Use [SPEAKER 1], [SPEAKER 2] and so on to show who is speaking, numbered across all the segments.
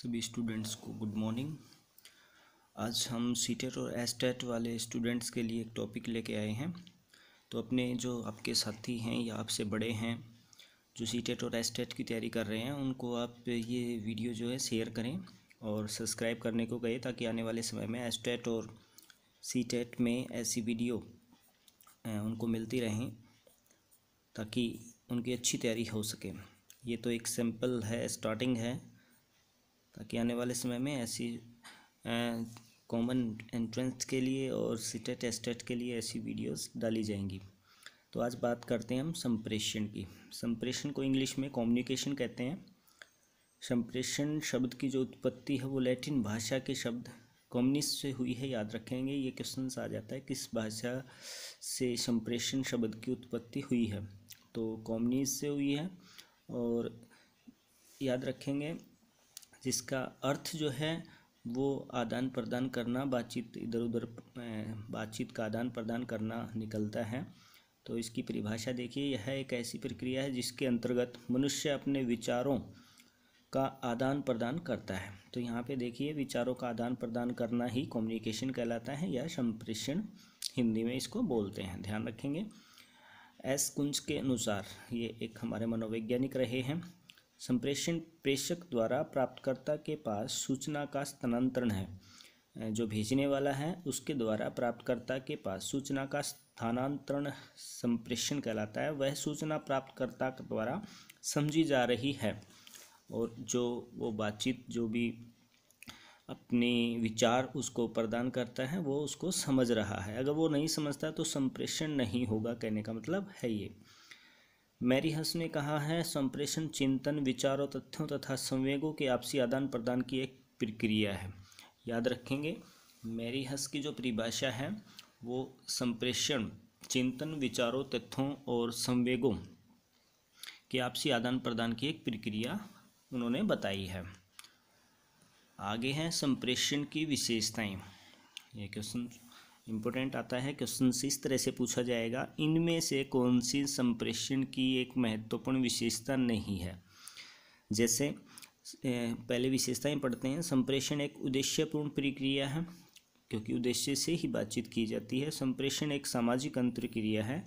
[SPEAKER 1] सभी स्टूडेंट्स को good morning. आज हम सीटेट और एस्टेट वाले स्टूडेंट्स के लिए एक टॉपिक लेके आए हैं। तो अपने जो आपके साथी हैं या आपसे बड़े हैं जो सीटेट और एस्टेट की तैयारी कर रहे हैं उनको आप ये वीडियो जो है शेयर करें और सब्सक्राइब करने को कहें ताकि आने वाले समय में एस्टेट और सीटेट में ऐसी वीडियो उनको मिलती रहें ताकि उनकी अच्छी तैयारी हो सके। ये तो एक सिंपल है, स्टार्टिंग है, ताकि आने वाले समय में ऐसी कॉमन एंट्रेंस के लिए और सीटेट एस्टेट के लिए ऐसी वीडियोस डाली जाएंगी। तो आज बात करते हैं हम संप्रेषण की। संप्रेषण को इंग्लिश में कम्युनिकेशन कहते हैं। संप्रेषण शब्द की जो उत्पत्ति है वो लैटिन भाषा के शब्द कम्युनिस से हुई है। याद रखेंगे, ये क्वेश्चन आ जाता है किस भाषा से संप्रेषण शब्द की उत्पत्ति हुई है, तो कम्युनिस से हुई है। और याद रखेंगे जिसका अर्थ जो है वो आदान प्रदान करना, बातचीत, इधर उधर बातचीत का आदान प्रदान करना निकलता है। तो इसकी परिभाषा देखिए, यह एक ऐसी प्रक्रिया है जिसके अंतर्गत मनुष्य अपने विचारों का आदान प्रदान करता है। तो यहाँ पे देखिए, विचारों का आदान प्रदान करना ही कम्युनिकेशन कहलाता है या संप्रेषण हिंदी में इसको बोलते हैं। ध्यान रखेंगे। एस कुंज के अनुसार, ये एक हमारे मनोवैज्ञानिक रहे हैं, संप्रेषण प्रेषक द्वारा प्राप्तकर्ता के पास सूचना का स्थानांतरण है। जो भेजने वाला है उसके द्वारा प्राप्तकर्ता के पास सूचना का स्थानांतरण संप्रेषण कहलाता है। वह सूचना प्राप्तकर्ता द्वारा समझी जा रही है और जो वो बातचीत, जो भी अपने विचार उसको प्रदान करता है, वो उसको समझ रहा है। अगर वो नहीं समझता तो संप्रेषण नहीं होगा, कहने का मतलब है ये। मैरीहस ने कहा है, संप्रेषण चिंतन, विचारों, तथ्यों तथा संवेगों के आपसी आदान प्रदान की एक प्रक्रिया है। याद रखेंगे, मैरीहस की जो परिभाषा है वो संप्रेषण चिंतन, विचारों, तथ्यों और संवेगों के आपसी आदान प्रदान की एक प्रक्रिया उन्होंने बताई है। आगे है संप्रेषण की विशेषताएं। ये क्वेश्चन इम्पोर्टेंट आता है। क्वेश्चन इस तरह से पूछा जाएगा, इनमें से कौन सी संप्रेषण की एक महत्वपूर्ण विशेषता नहीं है। जैसे पहले विशेषताएं पढ़ते हैं। संप्रेषण एक उद्देश्यपूर्ण प्रक्रिया है क्योंकि उद्देश्य से ही बातचीत की जाती है। संप्रेषण एक सामाजिक अंतरक्रिया है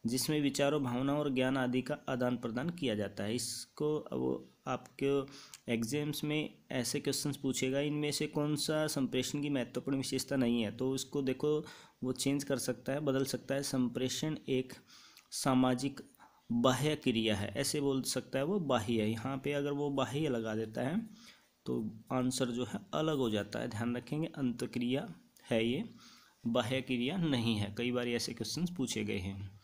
[SPEAKER 1] जिसमें विचारों, भावनाओं और ज्ञान आदि का आदान प्रदान किया जाता है। इसको वो आपके एग्जाम्स में ऐसे क्वेश्चंस पूछेगा, इनमें से कौन सा संप्रेषण की महत्वपूर्ण विशेषता नहीं है, तो इसको देखो वो चेंज कर सकता है, बदल सकता है। संप्रेषण एक सामाजिक बाह्य क्रिया है, ऐसे बोल सकता है वो बाह्य है। यहाँ पे अगर वो बाह्य लगा देता है तो आंसर जो है अलग हो जाता है। ध्यान रखेंगे, अंतक्रिया है ये, बाह्य क्रिया नहीं है। कई बार ऐसे क्वेश्चंस पूछे गए हैं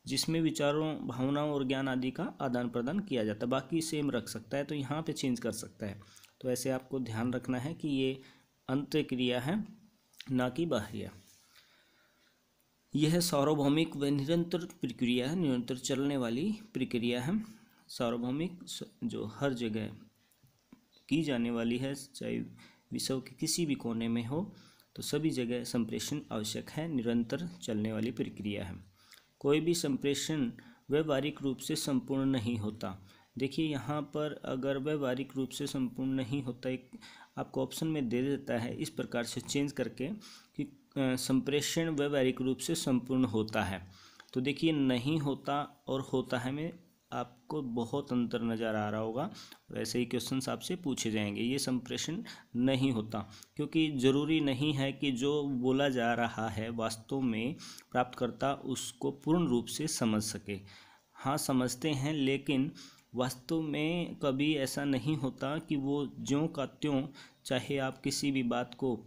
[SPEAKER 1] जिसमें विचारों, भावनाओं और ज्ञान आदि का आदान प्रदान किया जाता है। बाकी सेम रख सकता है, तो यहाँ पे चेंज कर सकता है। तो ऐसे आपको ध्यान रखना है कि ये अंतक्रिया है, ना कि बाह्य। यह सार्वभौमिक व निरंतर प्रक्रिया है, निरंतर चलने वाली प्रक्रिया है। सार्वभौमिक जो हर जगह की जाने वाली है, चाहे विश्व के किसी भी कोने में हो, तो सभी जगह संप्रेषण आवश्यक है। निरंतर चलने वाली प्रक्रिया है। कोई भी संप्रेषण व्यावहारिक रूप से संपूर्ण नहीं होता। देखिए यहाँ पर अगर व्यावहारिक रूप से संपूर्ण नहीं होता, एक आपको ऑप्शन में दे देता है इस प्रकार से चेंज करके कि संप्रेषण व्यावहारिक रूप से संपूर्ण होता है। तो देखिए, नहीं होता और होता है में आपको बहुत अंतर नज़र आ रहा होगा। वैसे ही क्वेश्चंस आपसे पूछे जाएंगे। ये संप्रेषण नहीं होता क्योंकि ज़रूरी नहीं है कि जो बोला जा रहा है वास्तव में प्राप्तकर्ता उसको पूर्ण रूप से समझ सके। हाँ, समझते हैं, लेकिन वास्तव में कभी ऐसा नहीं होता कि वो ज्यों का त्यों, चाहे आप किसी भी बात को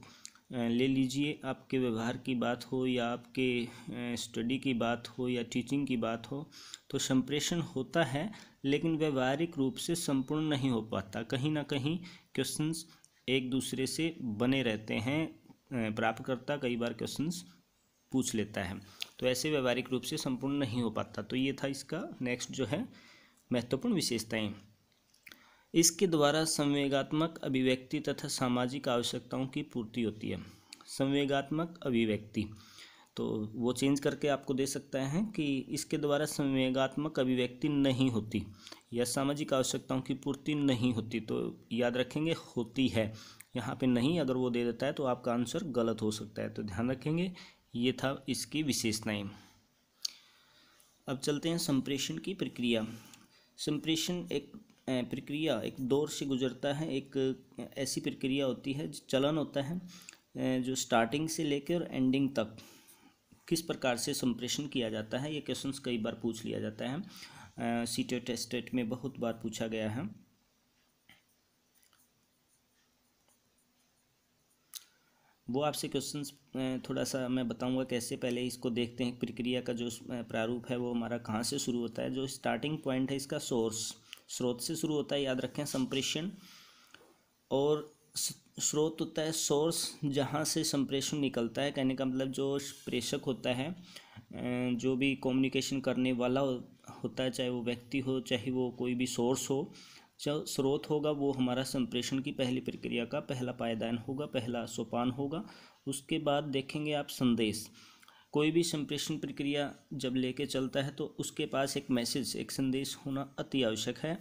[SPEAKER 1] ले लीजिए, आपके व्यवहार की बात हो या आपके स्टडी की बात हो या टीचिंग की बात हो, तो संप्रेषण होता है लेकिन व्यवहारिक रूप से संपूर्ण नहीं हो पाता। कहीं ना कहीं क्वेश्चंस एक दूसरे से बने रहते हैं। प्राप्तकर्ता कई बार क्वेश्चंस पूछ लेता है, तो ऐसे व्यवहारिक रूप से संपूर्ण नहीं हो पाता। तो ये था इसका नेक्स्ट जो है महत्वपूर्ण विशेषताएं। इसके द्वारा संवेगात्मक अभिव्यक्ति तथा सामाजिक आवश्यकताओं की पूर्ति होती है। संवेगात्मक अभिव्यक्ति, तो वो चेंज करके आपको दे सकता है कि इसके द्वारा संवेगात्मक अभिव्यक्ति नहीं होती या सामाजिक आवश्यकताओं की पूर्ति नहीं होती। तो याद रखेंगे होती है, यहाँ पे नहीं अगर वो दे देता है तो आपका आंसर गलत हो सकता है, तो ध्यान रखेंगे। ये था इसकी विशेषताएं। अब चलते हैं संप्रेषण की प्रक्रिया। संप्रेषण एक प्रक्रिया एक दौर से गुजरता है, एक ऐसी प्रक्रिया होती है, चलन होता है जो स्टार्टिंग से लेकर एंडिंग तक किस प्रकार से संप्रेषण किया जाता है। ये क्वेश्चंस कई बार पूछ लिया जाता है, सीटेट टेस्ट में बहुत बार पूछा गया है। वो आपसे क्वेश्चंस थोड़ा सा मैं बताऊंगा कैसे। पहले इसको देखते हैं, प्रक्रिया का जो प्रारूप है वो हमारा कहाँ से शुरू होता है। जो स्टार्टिंग पॉइंट है इसका स्रोत से शुरू होता है, याद रखें संप्रेषण। और स्रोत होता है सोर्स, जहाँ से संप्रेषण निकलता है। कहने का मतलब जो प्रेषक होता है, जो भी कम्युनिकेशन करने वाला होता है, चाहे वो व्यक्ति हो चाहे वो कोई भी सोर्स हो, जो स्रोत होगा वो हमारा संप्रेषण की पहली प्रक्रिया का पहला पायदान होगा, पहला सोपान होगा। उसके बाद देखेंगे आप संदेश। कोई भी संप्रेषण प्रक्रिया जब लेके चलता है तो उसके पास एक मैसेज, एक संदेश होना अति आवश्यक है।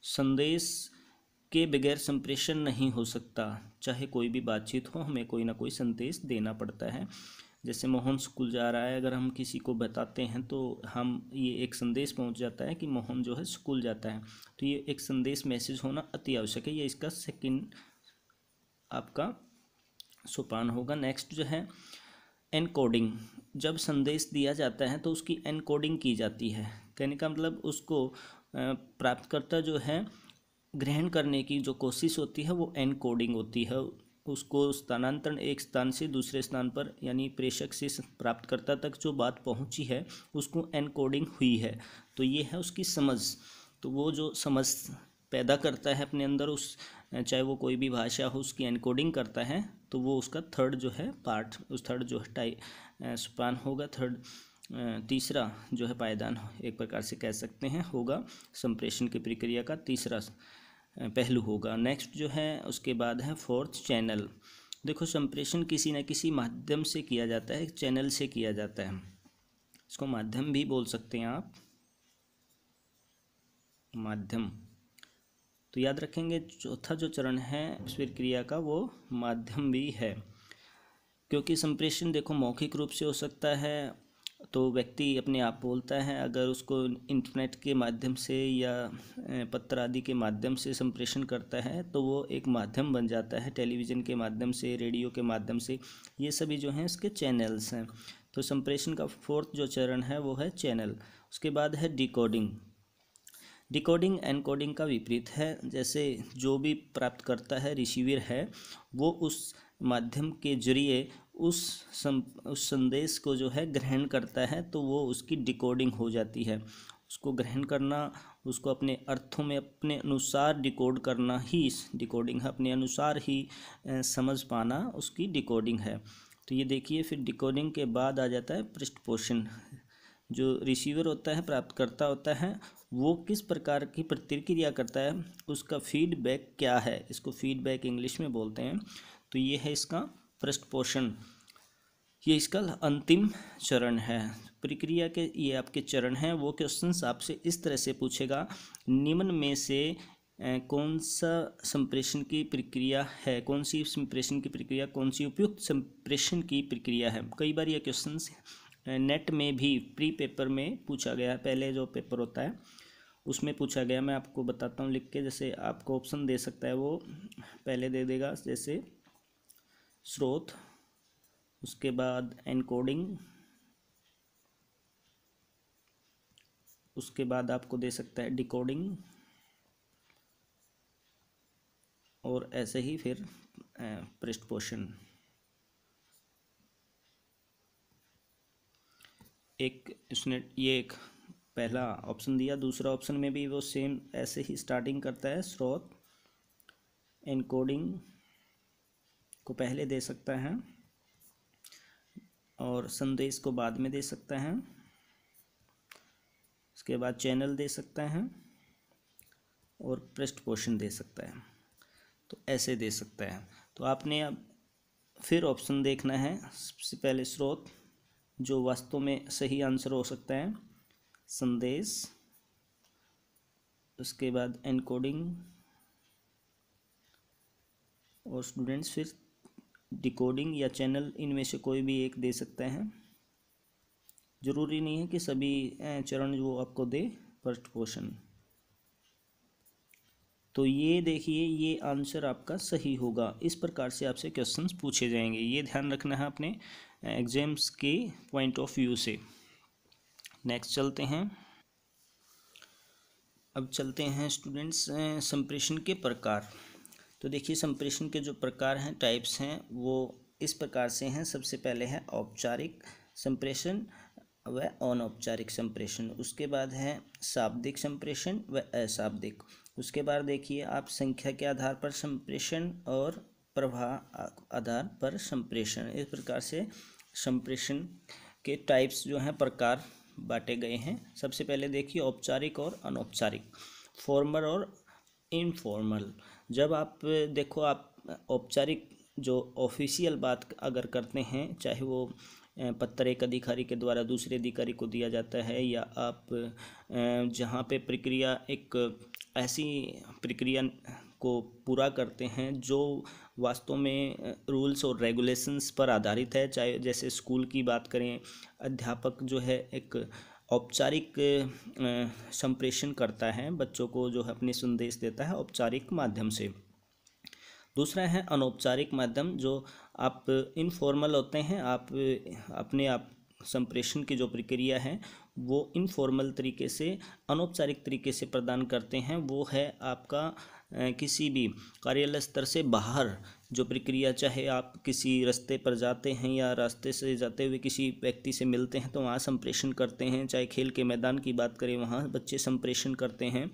[SPEAKER 1] संदेश के बगैर संप्रेषण नहीं हो सकता। चाहे कोई भी बातचीत हो, हमें कोई ना कोई संदेश देना पड़ता है। जैसे मोहन स्कूल जा रहा है, अगर हम किसी को बताते हैं तो हम ये एक संदेश पहुंच जाता है कि मोहन जो है स्कूल जाता है। तो ये एक संदेश, मैसेज होना अति आवश्यक है। ये इसका सेकंड आपका सोपान होगा। नेक्स्ट जो है एनकोडिंग। जब संदेश दिया जाता है तो उसकी एनकोडिंग की जाती है। कहने का मतलब उसको प्राप्तकर्ता जो है ग्रहण करने की जो कोशिश होती है वो एनकोडिंग होती है। उसको स्थानांतरण एक स्थान से दूसरे स्थान पर, यानी प्रेषक से प्राप्तकर्ता तक जो बात पहुंची है उसको एनकोडिंग हुई है। तो ये है उसकी समझ। तो वो जो समझ पैदा करता है अपने अंदर, उस चाहे वो कोई भी भाषा हो, उसकी एनकोडिंग करता है, तो वो उसका थर्ड जो है पार्ट, उस थर्ड जो है सोपान होगा। तीसरा जो है पायदान एक प्रकार से कह सकते हैं होगा, संप्रेषण की प्रक्रिया का तीसरा पहलू होगा। नेक्स्ट जो है उसके बाद है फोर्थ चैनल। देखो संप्रेषण किसी न किसी माध्यम से किया जाता है, चैनल से किया जाता है। इसको माध्यम भी बोल सकते हैं आप, माध्यम। तो याद रखेंगे चौथा जो चरण है इस प्रक्रिया का वो माध्यम भी है। क्योंकि संप्रेषण देखो मौखिक रूप से हो सकता है, तो व्यक्ति अपने आप बोलता है। अगर उसको इंटरनेट के माध्यम से या पत्र आदि के माध्यम से संप्रेषण करता है तो वो एक माध्यम बन जाता है, टेलीविज़न के माध्यम से, रेडियो के माध्यम से। ये सभी जो हैं इसके चैनल्स हैं। तो संप्रेषण का फोर्थ जो चरण है वो है चैनल। उसके बाद है डिकोडिंग। डिकोडिंग एनकोडिंग का विपरीत है। जैसे जो भी प्राप्त करता है, रिसीवर है, वो उस माध्यम के जरिए उस संदेश को जो है ग्रहण करता है, तो वो उसकी डिकोडिंग हो जाती है। उसको ग्रहण करना, उसको अपने अर्थों में अपने अनुसार डिकोड करना ही डिकोडिंग है। अपने अनुसार ही समझ पाना उसकी डिकोडिंग है। तो ये देखिए, फिर डिकोडिंग के बाद आ जाता है पृष्ठपोषण। जो रिसीवर होता है, प्राप्तकर्ता होता है, वो किस प्रकार की प्रतिक्रिया करता है, उसका फीडबैक क्या है, इसको फीडबैक इंग्लिश में बोलते हैं। तो ये है इसका पृष्ठपोषण, ये इसका अंतिम चरण है प्रक्रिया के। ये आपके चरण हैं। वो क्वेश्चंस आपसे इस तरह से पूछेगा, निम्न में से कौन सा संप्रेषण की प्रक्रिया है, कौन सी संप्रेषण की प्रक्रिया, कौन सी उपयुक्त संप्रेषण की प्रक्रिया है। कई बार ये क्वेश्चंस नेट में भी प्री पेपर में पूछा गया है। पहले जो पेपर होता है उसमें पूछा गया। मैं आपको बताता हूँ लिख के। जैसे आपको ऑप्शन दे सकता है, वो पहले दे देगा, जैसे स्रोत, उसके बाद एनकोडिंग, उसके बाद आपको दे सकता है डिकोडिंग, और ऐसे ही फिर पृष्ठपोषण। एक उसने ये एक पहला ऑप्शन दिया, दूसरा ऑप्शन में भी वो सेम ऐसे ही स्टार्टिंग करता है। स्रोत एनकोडिंग को पहले दे सकता है और संदेश को बाद में दे सकता है। उसके बाद चैनल दे सकता है और पृष्ठपोषण दे सकता है। तो ऐसे दे सकता है। तो आपने अब फिर ऑप्शन देखना है। सबसे पहले स्रोत, जो वास्तव में सही आंसर हो सकता है संदेश, उसके बाद एनकोडिंग, और स्टूडेंट्स फिर डिकोडिंग या चैनल, इनमें से कोई भी एक दे सकता है। ज़रूरी नहीं है कि सभी चरण वो आपको दे फर्स्ट क्वेश्चन। तो ये देखिए, ये आंसर आपका सही होगा। इस प्रकार से आपसे क्वेश्चंस पूछे जाएंगे, ये ध्यान रखना है अपने एग्जाम्स के पॉइंट ऑफ व्यू से। नेक्स्ट चलते हैं। अब चलते हैं स्टूडेंट्स संप्रेषण के प्रकार। तो देखिए, संप्रेषण के जो प्रकार हैं, टाइप्स हैं, वो इस प्रकार से हैं। सबसे पहले है औपचारिक संप्रेषण व अनौपचारिक संप्रेषण। उसके बाद है शाब्दिक संप्रेषण व अशाब्दिक। उसके बाद देखिए आप संख्या के आधार पर संप्रेषण और प्रवाह आधार पर संप्रेषण। इस प्रकार से संप्रेषण के टाइप्स जो हैं, प्रकार बांटे गए हैं। सबसे पहले देखिए औपचारिक और अनौपचारिक, फॉर्मल और इनफॉर्मल। जब आप देखो, आप औपचारिक जो ऑफिशियल बात अगर करते हैं, चाहे वो पत्र एक अधिकारी के द्वारा दूसरे अधिकारी को दिया जाता है, या आप जहाँ पे प्रक्रिया एक ऐसी प्रक्रिया को पूरा करते हैं जो वास्तव में रूल्स और रेगुलेशंस पर आधारित है, चाहे जैसे स्कूल की बात करें, अध्यापक जो है एक औपचारिक संप्रेषण करता है, बच्चों को जो है अपने संदेश देता है औपचारिक माध्यम से। दूसरा है अनौपचारिक माध्यम, जो आप इनफॉर्मल होते हैं। आप अपने आप संप्रेषण की जो प्रक्रिया है वो इनफॉर्मल तरीके से, अनौपचारिक तरीके से प्रदान करते हैं। वो है आपका किसी भी कार्यालय स्तर से बाहर जो प्रक्रिया, चाहे आप किसी रास्ते पर जाते हैं या रास्ते से जाते हुए किसी व्यक्ति से मिलते हैं तो वहाँ संप्रेषण करते हैं, चाहे खेल के मैदान की बात करें वहाँ बच्चे संप्रेषण करते हैं,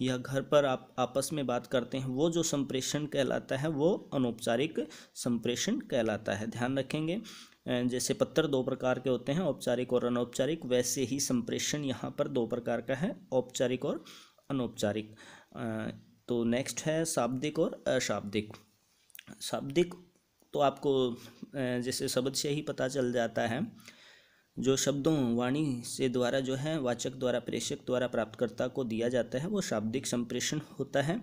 [SPEAKER 1] या घर पर आप आपस में बात करते हैं, वो जो संप्रेषण कहलाता है वो अनौपचारिक संप्रेषण कहलाता है। ध्यान रखेंगे, जैसे पत्र दो प्रकार के होते हैं, औपचारिक और अनौपचारिक, वैसे ही संप्रेषण यहाँ पर दो प्रकार का है, औपचारिक और अनौपचारिक। तो नेक्स्ट है शाब्दिक और अशाब्दिक। शाब्दिक तो आपको जैसे शब्द से ही पता चल जाता है, जो शब्दों वाणी से द्वारा जो है वाचक द्वारा, प्रेषक द्वारा प्राप्तकर्ता को दिया जाता है, वो शाब्दिक संप्रेषण होता है।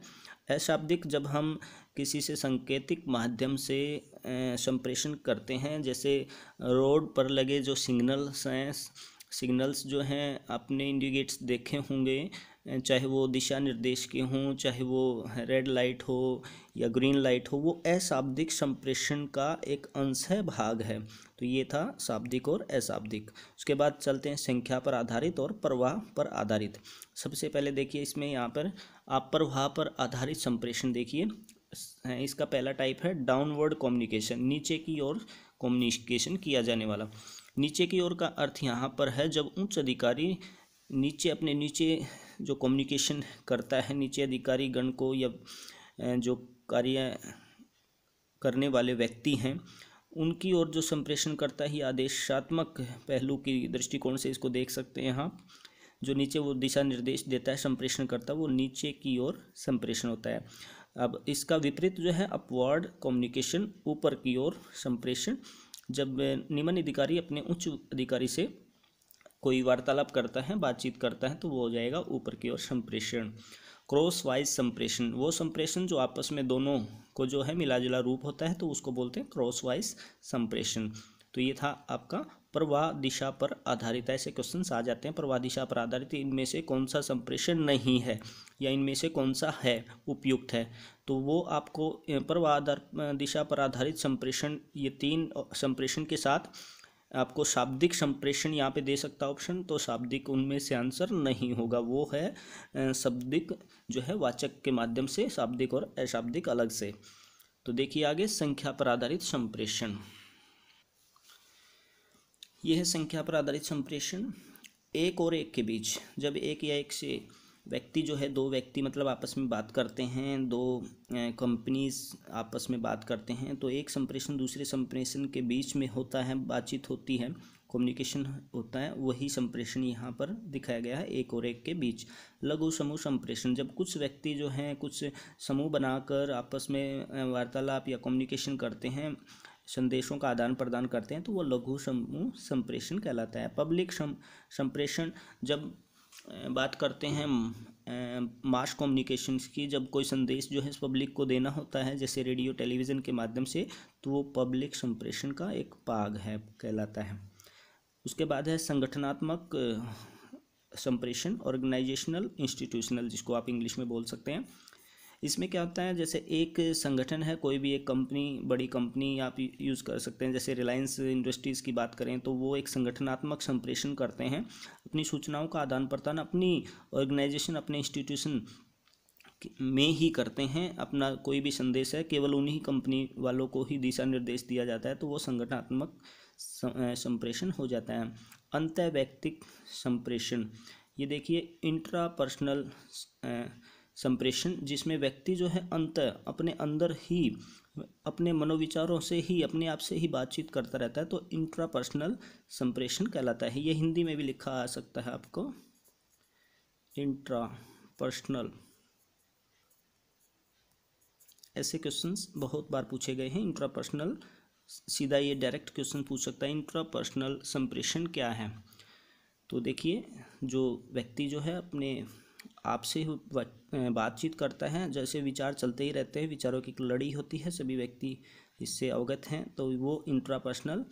[SPEAKER 1] अशाब्दिक जब हम किसी से सांकेतिक माध्यम से संप्रेषण करते हैं, जैसे रोड पर लगे जो सिग्नल्स हैं, सिग्नल्स जो हैं आपने इंडिकेट्स देखे होंगे, चाहे वो दिशा निर्देश के हों, चाहे वो रेड लाइट हो या ग्रीन लाइट हो, वो अशाब्दिक संप्रेषण का एक अंश है, भाग है। तो ये था शाब्दिक और अशाब्दिक। उसके बाद चलते हैं संख्या पर आधारित और प्रवाह पर आधारित। सबसे पहले देखिए, इसमें यहाँ पर आप प्रवाह पर आधारित संप्रेषण देखिए, इसका पहला टाइप है डाउनवर्ड कम्युनिकेशन, नीचे की ओर कम्युनिकेशन किया जाने वाला। नीचे की ओर का अर्थ यहाँ पर है जब उच्च अधिकारी नीचे अपने नीचे जो कम्युनिकेशन करता है नीचे अधिकारी गण को, या जो कार्य करने वाले व्यक्ति हैं उनकी ओर जो संप्रेषण करता है, आदेशात्मक पहलू की दृष्टिकोण से इसको देख सकते हैं आप। जो नीचे वो दिशा निर्देश देता है, संप्रेषण करता है, वो नीचे की ओर संप्रेषण होता है। अब इसका विपरीत जो है अपवर्ड कम्युनिकेशन, ऊपर की ओर संप्रेषण। जब निम्न अधिकारी अपने उच्च अधिकारी से कोई वार्तालाप करता है, बातचीत करता है, तो वो हो जाएगा ऊपर की ओर संप्रेषण। क्रॉस वाइज संप्रेषण, वो संप्रेषण जो आपस में दोनों को जो है मिला जुला रूप होता है, तो उसको बोलते हैं क्रॉस वाइज संप्रेषण। तो ये था आपका प्रवाह दिशा पर आधारित। ऐसे क्वेश्चंस आ जाते हैं, प्रवाह दिशा पर आधारित इनमें से कौन सा संप्रेषण नहीं है, या इनमें से कौन सा है उपयुक्त है, तो वो आपको प्रवाह दिशा पर आधारित संप्रेषण, ये तीन संप्रेषण के साथ आपको शाब्दिक संप्रेषण यहाँ पे दे सकता है ऑप्शन, तो शाब्दिक उनमें से आंसर नहीं होगा, वो है शाब्दिक जो है वाचक के माध्यम से, शाब्दिक और अशाब्दिक अलग से। तो देखिए आगे संख्या पर आधारित संप्रेषण, यह है संख्या पर आधारित संप्रेषण। एक और एक के बीच, जब एक या एक से व्यक्ति जो है, दो व्यक्ति मतलब आपस में बात करते हैं, दो कंपनीज आपस में बात करते हैं, तो एक संप्रेषण दूसरे संप्रेषण के बीच में होता है, बातचीत होती है, कम्युनिकेशन होता है, वही संप्रेषण यहाँ पर दिखाया गया है, एक और एक के बीच। लघु समूह संप्रेषण, जब कुछ व्यक्ति जो हैं कुछ समूह बनाकर आपस में वार्तालाप या कम्युनिकेशन करते हैं, संदेशों का आदान प्रदान करते हैं तो वो लघु समूह संप्रेषण कहलाता है। पब्लिक संप्रेषण जब बात करते हैं मास कम्युनिकेशंस की, जब कोई संदेश जो है पब्लिक को देना होता है जैसे रेडियो टेलीविज़न के माध्यम से, तो वो पब्लिक संप्रेषण का एक भाग है कहलाता है। उसके बाद है संगठनात्मक संप्रेषण, ऑर्गेनाइजेशनल इंस्टीट्यूशनल, जिसको आप इंग्लिश में बोल सकते हैं। इसमें क्या होता है, जैसे एक संगठन है, कोई भी एक कंपनी, बड़ी कंपनी आप यूज़ कर सकते हैं, जैसे रिलायंस इंडस्ट्रीज़ की बात करें तो वो एक संगठनात्मक संप्रेषण करते हैं, अपनी सूचनाओं का आदान प्रदान अपनी ऑर्गेनाइजेशन, अपने इंस्टीट्यूशन में ही करते हैं। अपना कोई भी संदेश है केवल उन्हीं कंपनी वालों को ही दिशा निर्देश दिया जाता है, तो वो संगठनात्मक संप्रेषण हो जाता है। अंतःवैयक्तिक संप्रेषण, ये देखिए इंट्रापर्सनल संप्रेषण, जिसमें व्यक्ति जो है अपने अंदर ही अपने मनोविचारों से ही अपने आप से ही बातचीत करता रहता है, तो इंट्रापर्सनल संप्रेषण कहलाता है। ये हिंदी में भी लिखा आ सकता है आपको, इंट्रापर्सनल। ऐसे क्वेश्चंस बहुत बार पूछे गए हैं। इंट्रापर्सनल, सीधा ये डायरेक्ट क्वेश्चन पूछ सकता है, इंट्रापर्सनल संप्रेषण क्या है। तो देखिए, जो व्यक्ति जो है अपने आपसे बातचीत करता है, जैसे विचार चलते ही रहते हैं, विचारों की एक लड़ी होती है, सभी व्यक्ति इससे अवगत हैं, तो वो इंट्रापर्सनल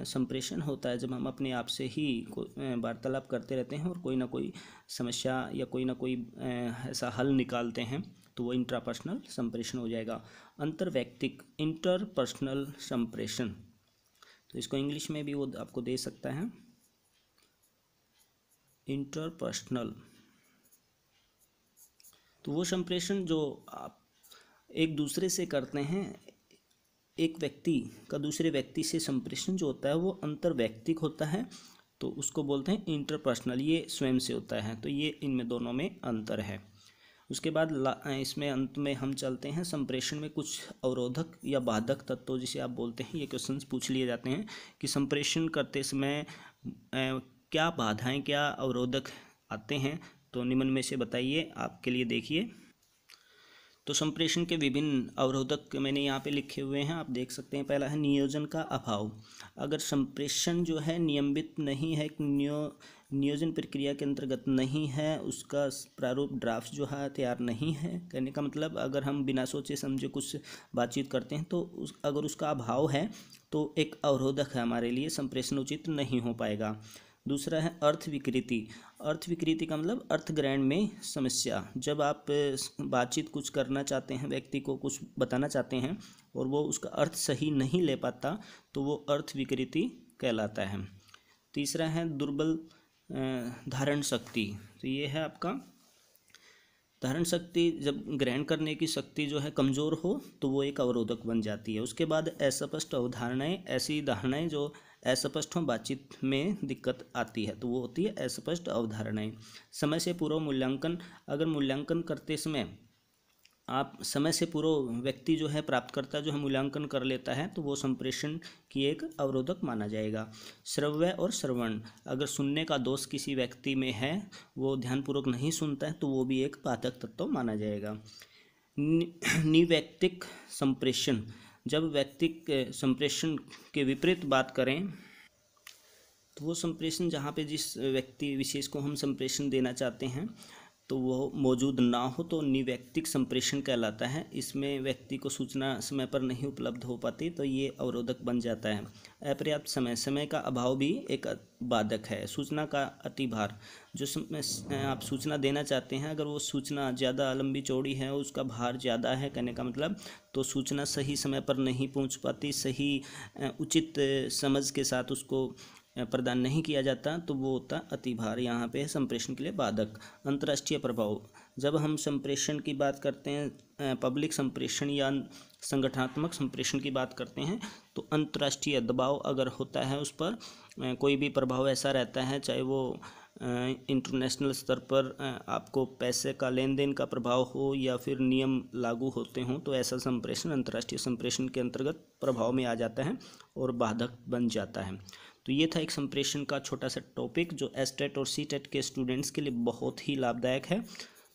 [SPEAKER 1] संप्रेषण होता है। जब हम अपने आप से ही वार्तालाप करते रहते हैं और कोई ना कोई समस्या या कोई ना कोई ऐसा हल निकालते हैं, तो वो इंट्रापर्सनल संप्रेषण हो जाएगा। अंतर्वैयक्तिक, इंटरपर्सनल संप्रेषण, तो इसको इंग्लिश में भी वो आपको दे सकता है, इंटरपर्सनल। तो वो संप्रेषण जो आप एक दूसरे से करते हैं, एक व्यक्ति का दूसरे व्यक्ति से संप्रेषण जो होता है वो अंतर्वैयक्तिक होता है, तो उसको बोलते हैं इंटरपर्सनल, ये स्वयं से होता है। तो ये इनमें दोनों में अंतर है। उसके बाद इसमें अंत में हम चलते हैं संप्रेषण में कुछ अवरोधक या बाधक तत्व जिसे आप बोलते हैं। ये क्वेश्चंस पूछ लिए जाते हैं कि संप्रेषण करते समय क्या बाधाएं, क्या अवरोधक आते हैं, तो निम्न में से बताइए। आपके लिए देखिए, तो संप्रेषण के विभिन्न अवरोधक मैंने यहाँ पे लिखे हुए हैं, आप देख सकते हैं। पहला है नियोजन का अभाव। अगर संप्रेषण जो है नियमित नहीं है, नियोजन प्रक्रिया के अंतर्गत नहीं है, उसका प्रारूप ड्राफ्ट जो है तैयार नहीं है, कहने का मतलब अगर हम बिना सोचे समझे कुछ बातचीत करते हैं तो अगर उसका अभाव है तो एक अवरोधक है हमारे लिए, संप्रेषण उचित नहीं हो पाएगा। दूसरा है अर्थ विकृति। अर्थ विकृति का मतलब अर्थग्रहण में समस्या। जब आप बातचीत कुछ करना चाहते हैं, व्यक्ति को कुछ बताना चाहते हैं और वो उसका अर्थ सही नहीं ले पाता, तो वो अर्थ विकृति कहलाता है। तीसरा है दुर्बल धारण शक्ति। तो ये है आपका धारण शक्ति, जब ग्रहण करने की शक्ति जो है कमज़ोर हो तो वो एक अवरोधक बन जाती है। उसके बाद अस्पष्ट अवधारणाएं, ऐसी धारणाएं जो अस्पष्ट हों, बातचीत में दिक्कत आती है, तो वो होती है अस्पष्ट अवधारणाएं। समय से पूर्व मूल्यांकन। अगर मूल्यांकन करते समय आप समय से पूर्व व्यक्ति जो है प्राप्तकर्ता जो है मूल्यांकन कर लेता है, तो वो संप्रेषण की एक अवरोधक माना जाएगा। श्रव्य और श्रवण। अगर सुनने का दोष किसी व्यक्ति में है, वो ध्यानपूर्वक नहीं सुनता है, तो वो भी एक बाधक तत्व माना जाएगा। निवैयक्तिक संप्रेषण। जब व्यक्तिक संप्रेषण के विपरीत बात करें, तो वो संप्रेषण जहाँ पे जिस व्यक्ति विशेष को हम संप्रेषण देना चाहते हैं तो वो मौजूद ना हो, तो निवैयक्तिक संप्रेषण कहलाता है। इसमें व्यक्ति को सूचना समय पर नहीं उपलब्ध हो पाती, तो ये अवरोधक बन जाता है। अपर्याप्त समय। समय का अभाव भी एक बाधक है। सूचना का अतिभार। जो समय आप सूचना देना चाहते हैं, अगर वो सूचना ज़्यादा लंबी चौड़ी है, उसका भार ज़्यादा है, कहने का मतलब, तो सूचना सही समय पर नहीं पहुंच पाती, सही उचित समझ के साथ उसको प्रदान नहीं किया जाता, तो वो होता अतिभार। यहाँ पे संप्रेषण के लिए बाधक। अंतर्राष्ट्रीय प्रभाव। जब हम संप्रेषण की बात करते हैं, पब्लिक संप्रेषण या संगठनात्मक संप्रेषण की बात करते हैं, तो अंतर्राष्ट्रीय दबाव अगर होता है उस पर, कोई भी प्रभाव ऐसा रहता है, चाहे वो इंटरनेशनल स्तर पर आपको पैसे का लेन देन का प्रभाव हो या फिर नियम लागू होते हों, तो ऐसा संप्रेषण अंतर्राष्ट्रीय संप्रेषण के अंतर्गत प्रभाव में आ जाता है और बाधक बन जाता है। तो ये था एक संप्रेषण का छोटा सा टॉपिक जो एस्टेट और सीटेट के स्टूडेंट्स के लिए बहुत ही लाभदायक है।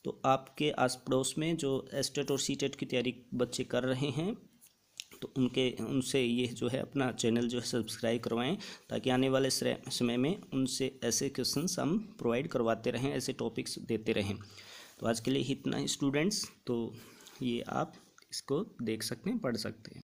[SPEAKER 1] तो आपके आस पड़ोस में जो एस्टेट और सीटेट की तैयारी बच्चे कर रहे हैं, तो उनसे ये जो है अपना चैनल जो है सब्सक्राइब करवाएं, ताकि आने वाले समय में उनसे ऐसे क्वेश्चंस हम प्रोवाइड करवाते रहें, ऐसे टॉपिक्स देते रहें। तो आज के लिए इतना ही स्टूडेंट्स, तो ये आप इसको देख सकते हैं, पढ़ सकते हैं।